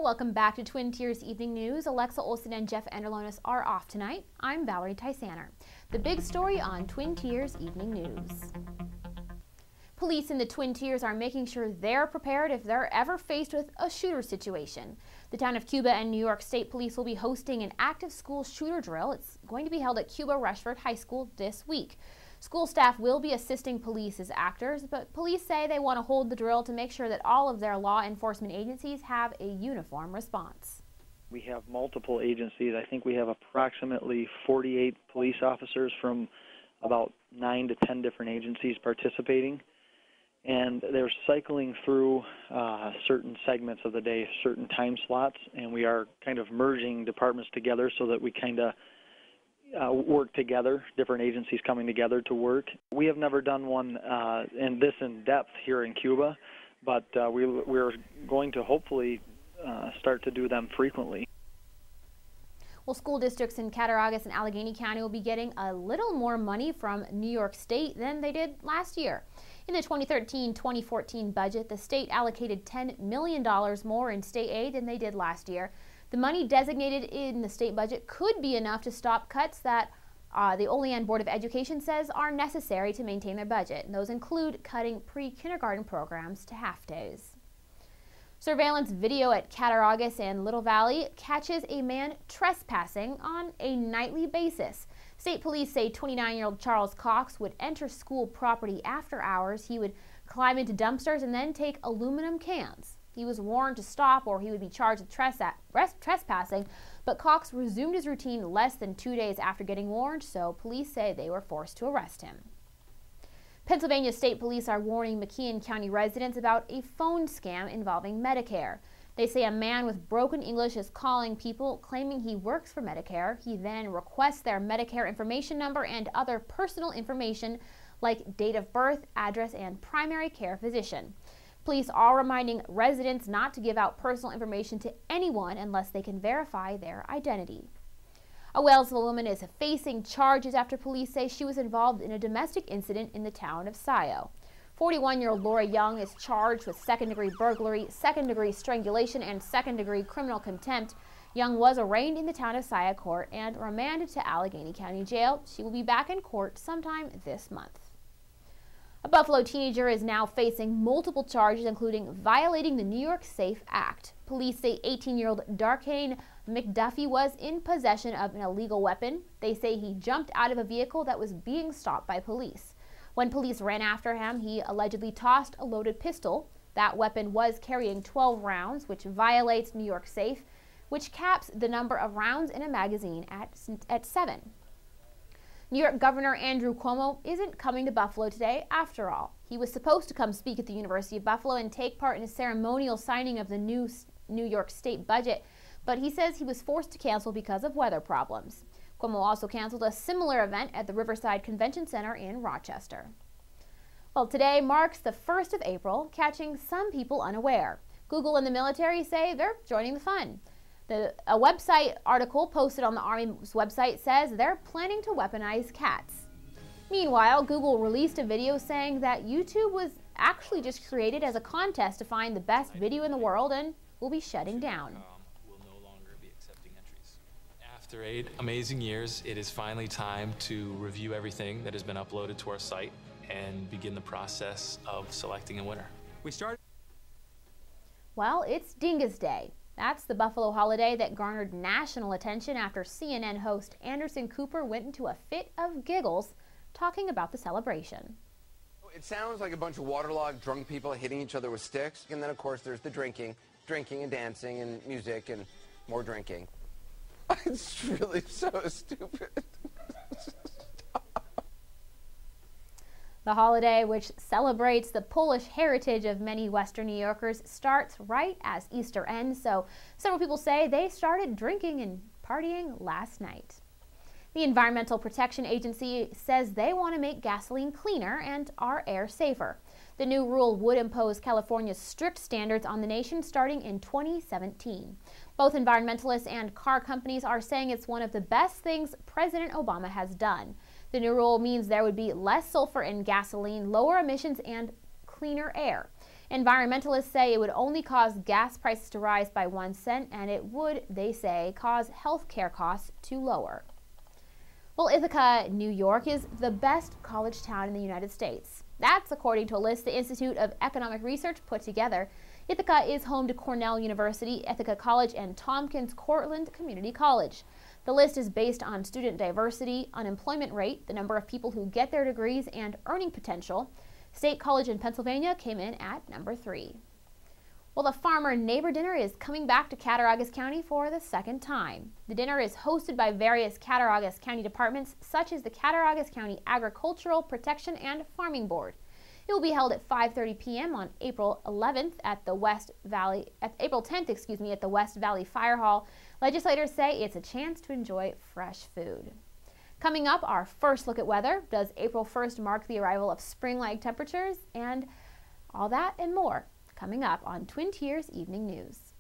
Welcome back to Twin Tiers Evening News. Alexa Olson and Jeff Anderlonis are off tonight. I'm Valerie Tysaner. The big story on Twin Tiers Evening News. Police in the Twin Tiers are making sure they're prepared if they're ever faced with a shooter situation. The town of Cuba and New York State Police will be hosting an active school shooter drill. It's going to be held at Cuba Rushford High School this week. School staff will be assisting police as actors, but police say they want to hold the drill to make sure that all of their law enforcement agencies have a uniform response. We have multiple agencies. I think we have approximately 48 police officers from about 9 to 10 different agencies participating. And they're cycling through certain segments of the day, certain time slots, and we are kind of merging departments together so that we kind of work together, different agencies coming together to work. We have never done one in depth here in Cuba, but we're going to hopefully start to do them frequently. Well, school districts in Cattaraugus and Allegheny County will be getting a little more money from New York State than they did last year. In the 2013-2014 budget, the state allocated $10 million more in state aid than they did last year. The money designated in the state budget could be enough to stop cuts that the Olean Board of Education says are necessary to maintain their budget. And those include cutting pre-kindergarten programs to half days. Surveillance video at Cattaraugus and Little Valley catches a man trespassing on a nightly basis. State police say 29-year-old Charles Cox would enter school property after hours. He would climb into dumpsters and then take aluminum cans. He was warned to stop or he would be charged with trespassing, but Cox resumed his routine less than 2 days after getting warned, so police say they were forced to arrest him. Pennsylvania State Police are warning McKean County residents about a phone scam involving Medicare. They say a man with broken English is calling people claiming he works for Medicare. He then requests their Medicare information number and other personal information like date of birth, address, and primary care physician. Police are reminding residents not to give out personal information to anyone unless they can verify their identity. A Wellsville woman is facing charges after police say she was involved in a domestic incident in the town of Scio. 41-year-old Laura Young is charged with second-degree burglary, second-degree strangulation, and second-degree criminal contempt. Young was arraigned in the town of Scio court and remanded to Allegheny County Jail. She will be back in court sometime this month. A Buffalo teenager is now facing multiple charges, including violating the New York Safe Act. Police say 18-year-old Darkane McDuffie was in possession of an illegal weapon. They say he jumped out of a vehicle that was being stopped by police. When police ran after him, he allegedly tossed a loaded pistol. That weapon was carrying 12 rounds, which violates New York Safe, which caps the number of rounds in a magazine at 7. New York Governor Andrew Cuomo isn't coming to Buffalo today after all. He was supposed to come speak at the University of Buffalo and take part in a ceremonial signing of the new New York State budget, but he says he was forced to cancel because of weather problems. Cuomo also canceled a similar event at the Riverside Convention Center in Rochester. Well, today marks the 1st of April, catching some people unaware. Google and the military say they're joining the fun. A website article posted on the Army's website says they're planning to weaponize cats. Meanwhile, Google released a video saying that YouTube was actually just created as a contest to find the best video in the world and will be shutting down. Will no longer be accepting entries. After 8 amazing years, it is finally time to review everything that has been uploaded to our site and begin the process of selecting a winner. Well, it's Dingus Day. That's the Buffalo holiday that garnered national attention after CNN host Anderson Cooper went into a fit of giggles talking about the celebration. It sounds like a bunch of waterlogged drunk people hitting each other with sticks, and then of course there's the drinking and dancing and music and more drinking. It's really so stupid. The holiday, which celebrates the Polish heritage of many Western New Yorkers, starts right as Easter ends, so several people say they started drinking and partying last night. The Environmental Protection Agency says they want to make gasoline cleaner and our air safer. The new rule would impose California's strict standards on the nation starting in 2017. Both environmentalists and car companies are saying it's one of the best things President Obama has done. The new rule means there would be less sulfur in gasoline, lower emissions, and cleaner air. Environmentalists say it would only cause gas prices to rise by 1 cent, and it would, they say, cause health care costs to lower. Well, Ithaca, New York is the best college town in the United States. That's according to a list the Institute of Economic Research put together. Ithaca is home to Cornell University, Ithaca College, and Tompkins Cortland Community College. The list is based on student diversity, unemployment rate, the number of people who get their degrees, and earning potential. State College in Pennsylvania came in at number 3. Well, the Farmer Neighbor Dinner is coming back to Cattaraugus County for the second time. The dinner is hosted by various Cattaraugus County departments, such as the Cattaraugus County Agricultural Protection and Farming Board. It will be held at 5:30 p.m. on April 10th at the West Valley Fire Hall. Legislators say it's a chance to enjoy fresh food. Coming up, our first look at weather. Does April 1st mark the arrival of spring-like temperatures? And all that and more coming up on Twin Tiers Evening News.